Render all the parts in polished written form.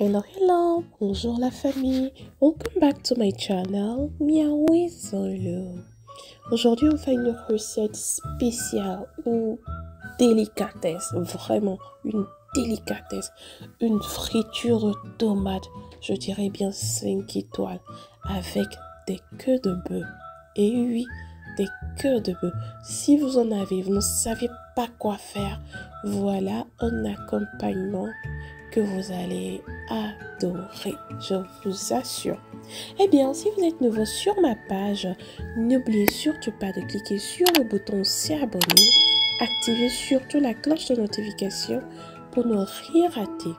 Hello, bonjour la famille, welcome back to my channel, Miaoui Solo. Aujourd'hui on fait une recette spéciale ou délicatesse, vraiment une délicatesse, une friture de tomates, je dirais bien 5 étoiles, avec des queues de bœuf. Et oui, des queues de bœuf. Si vous en avez, vous ne savez pas quoi faire, voilà un accompagnement que vous allez adorer, je vous assure. Eh bien, si vous êtes nouveau sur ma page, n'oubliez surtout pas de cliquer sur le bouton s'abonner, activez surtout la cloche de notification pour ne rien rater.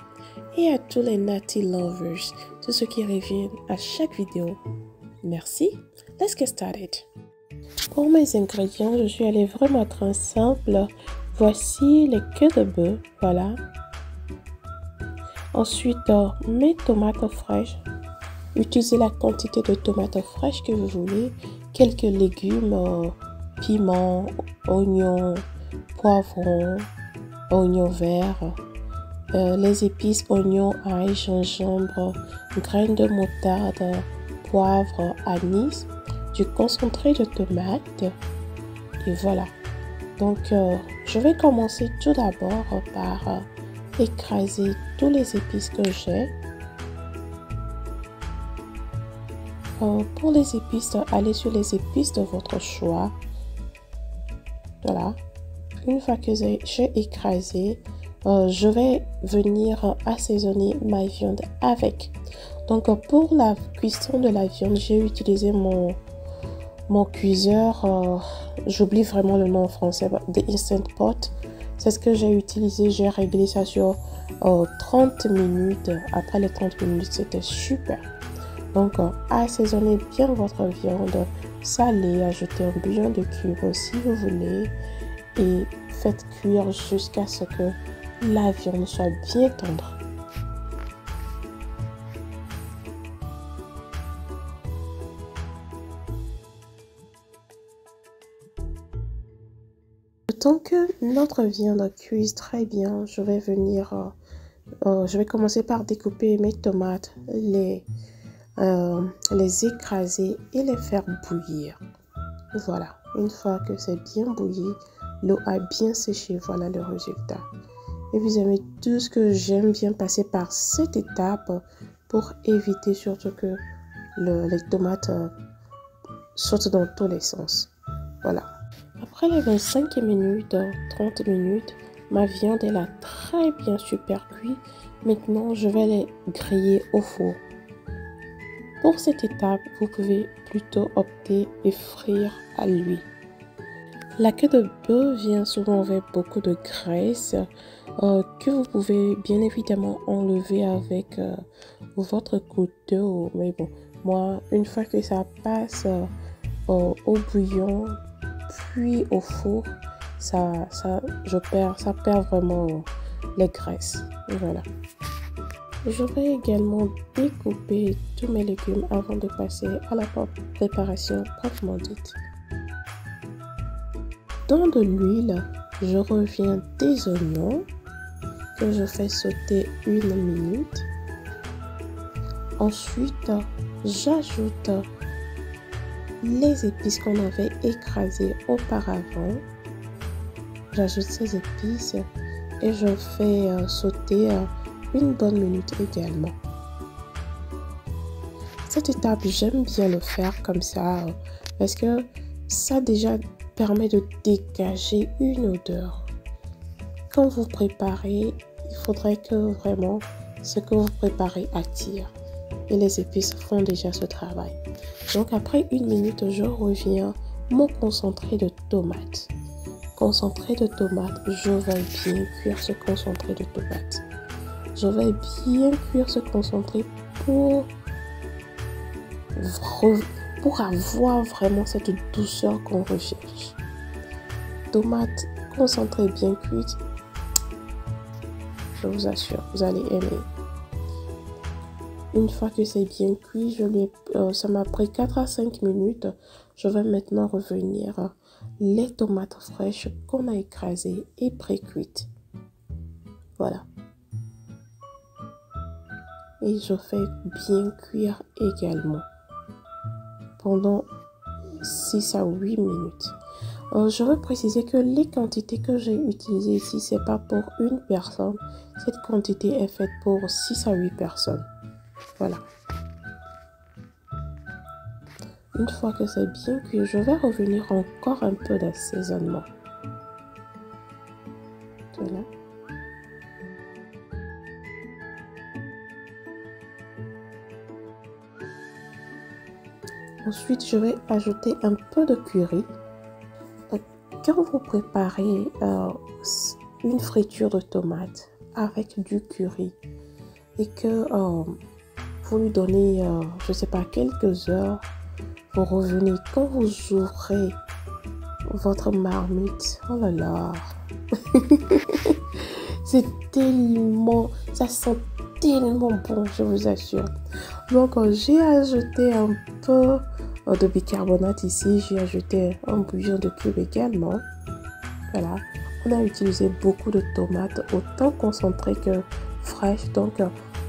Et à tous les Natty lovers, tous ceux qui reviennent à chaque vidéo, merci. Let's get started. Pour mes ingrédients, je suis allée vraiment très simple. Voici les queues de bœuf, voilà. Ensuite, mes tomates fraîches. Utilisez la quantité de tomates fraîches que vous voulez. Quelques légumes, piments, oignons, poivrons, oignons verts, les épices, oignons, ail, gingembre, graines de moutarde, poivre, anis, du concentré de tomate. Et voilà. Donc, je vais commencer tout d'abord par écraser tous les épices que j'ai. Pour les épices, allez sur les épices de votre choix. Voilà. Une fois que j'ai écrasé, je vais venir assaisonner ma viande avec. Donc pour la cuisson de la viande, j'ai utilisé mon cuiseur. J'oublie vraiment le nom en français, The Instant Pot. C'est ce que j'ai utilisé. J'ai réglé ça sur 30 minutes. Après les 30 minutes, c'était super. Donc, assaisonnez bien votre viande, salez, ajoutez un bouillon de cube si vous voulez et faites cuire jusqu'à ce que la viande soit bien tendre. Tant que notre viande cuise très bien, je vais commencer par découper mes tomates, les écraser et les faire bouillir. Voilà, une fois que c'est bien bouilli, l'eau a bien séché, voilà le résultat. Et vous avez tout ce que j'aime bien passer par cette étape pour éviter surtout que les tomates sautent dans tous les sens. Voilà. Après les 25 minutes, 30 minutes, ma viande elle a très bien super cuit. Maintenant, je vais les griller au four. Pour cette étape, vous pouvez plutôt opter et frire à l'huile. La queue de bœuf vient souvent avec beaucoup de graisse que vous pouvez bien évidemment enlever avec votre couteau. Mais bon, moi, une fois que ça passe au bouillon, puis au four, ça perd vraiment les graisses. Et voilà. Je vais également découper tous mes légumes avant de passer à la préparation proprement dite. Dans de l'huile, je reviens des oignons que je fais sauter 1 minute. Ensuite, j'ajoute les épices qu'on avait écrasées auparavant. J'ajoute ces épices et je fais sauter 1 bonne minute également. Cette étape, j'aime bien le faire comme ça parce que ça déjà permet de dégager une odeur. Quand vous préparez, il faudrait que vraiment ce que vous préparez attire. Et les épices font déjà ce travail. Donc après 1 minute, je reviens mon concentré de tomate. Concentré de tomate, je vais bien cuire ce concentré de tomate. Je vais bien cuire ce concentré pour avoir vraiment cette douceur qu'on recherche. Tomate concentrée bien cuite, je vous assure, vous allez aimer. Une fois que c'est bien cuit, ça m'a pris 4 à 5 minutes. Je vais maintenant revenir les tomates fraîches qu'on a écrasées et pré-cuites. Voilà. et je fais bien cuire également pendant 6 à 8 minutes. Je veux préciser que les quantités que j'ai utilisées ici, c'est pas pour une personne. Cette quantité est faite pour 6 à 8 personnes. Voilà. Une fois que c'est bien cuit, je vais revenir encore un peu d'assaisonnement. Voilà. Ensuite, je vais ajouter un peu de curry. Quand vous préparez une friture de tomate avec du curry et que vous lui donnez, je ne sais pas, quelques heures, vous revenez, quand vous ouvrez votre marmite, oh là là, c'est tellement, ça sent tellement bon, je vous assure. Donc, j'ai ajouté un peu de bicarbonate ici. J'ai ajouté un bouillon de cube également. Voilà. On a utilisé beaucoup de tomates, autant concentrées que fraîches. Donc,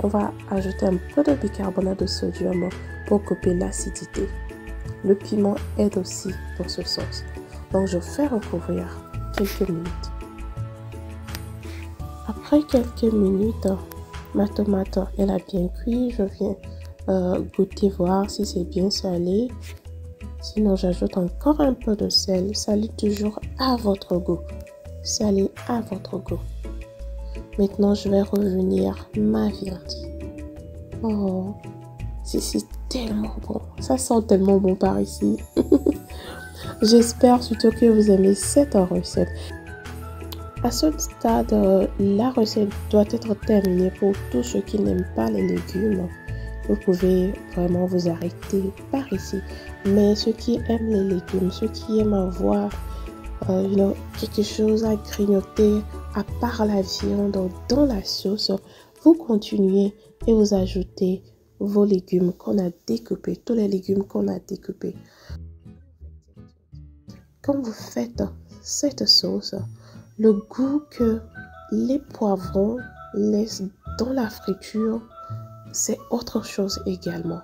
on va ajouter un peu de bicarbonate de sodium pour couper l'acidité. Le piment aide aussi dans ce sens. Donc, je fais recouvrir quelques minutes. Après quelques minutes, ma tomate, elle a bien cuit. Je viens goûter, voir si c'est bien salé. Sinon, j'ajoute encore un peu de sel. Salez toujours à votre goût. Salez à votre goût. Maintenant, je vais revenir ma viande. Oh, c'est tellement bon. Ça sent tellement bon par ici. J'espère surtout que vous aimez cette recette. À ce stade, la recette doit être terminée pour tous ceux qui n'aiment pas les légumes. Vous pouvez vraiment vous arrêter par ici. Mais ceux qui aiment les légumes, ceux qui aiment avoir quelque chose à grignoter à part la viande dans la sauce, vous continuez et vous ajoutez vos légumes qu'on a découpés, tous les légumes qu'on a découpés. Quand vous faites cette sauce, le goût que les poivrons laissent dans la friture, c'est autre chose également.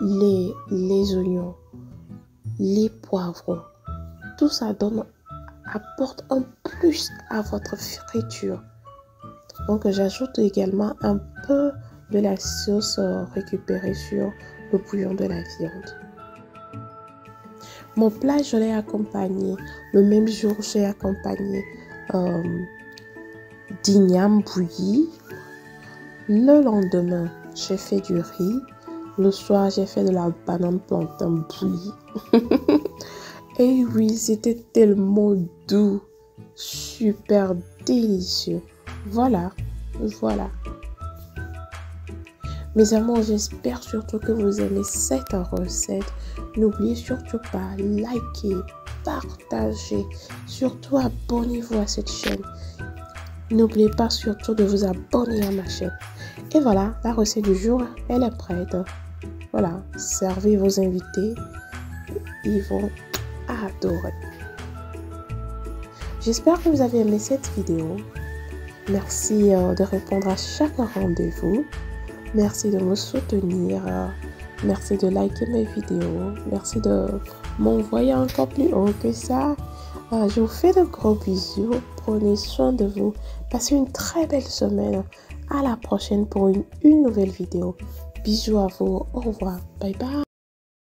Les oignons, les poivrons, tout ça apporte un plus à votre friture. Donc j'ajoute également un peu de la sauce récupérée sur le bouillon de la viande. Mon plat, je l'ai accompagné. Le même jour, j'ai accompagné d'igname bouilli. Le lendemain, j'ai fait du riz. Le soir, j'ai fait de la banane plantain bouillie. Et oui, c'était tellement doux, super délicieux. Voilà. Mes amours, j'espère surtout que vous aimez cette recette. N'oubliez surtout pas, likez, partagez, surtout abonnez-vous à cette chaîne. N'oubliez pas surtout de vous abonner à ma chaîne. Et voilà, la recette du jour, elle est prête. Voilà, servez vos invités, ils vont adorer. J'espère que vous avez aimé cette vidéo. Merci de répondre à chaque rendez-vous. Merci de me soutenir. Merci de liker mes vidéos. Merci de m'envoyer encore plus haut que ça. Je vous fais de gros bisous. Prenez soin de vous. Passez une très belle semaine. À la prochaine pour une nouvelle vidéo. Bisous à vous. Au revoir. Bye bye.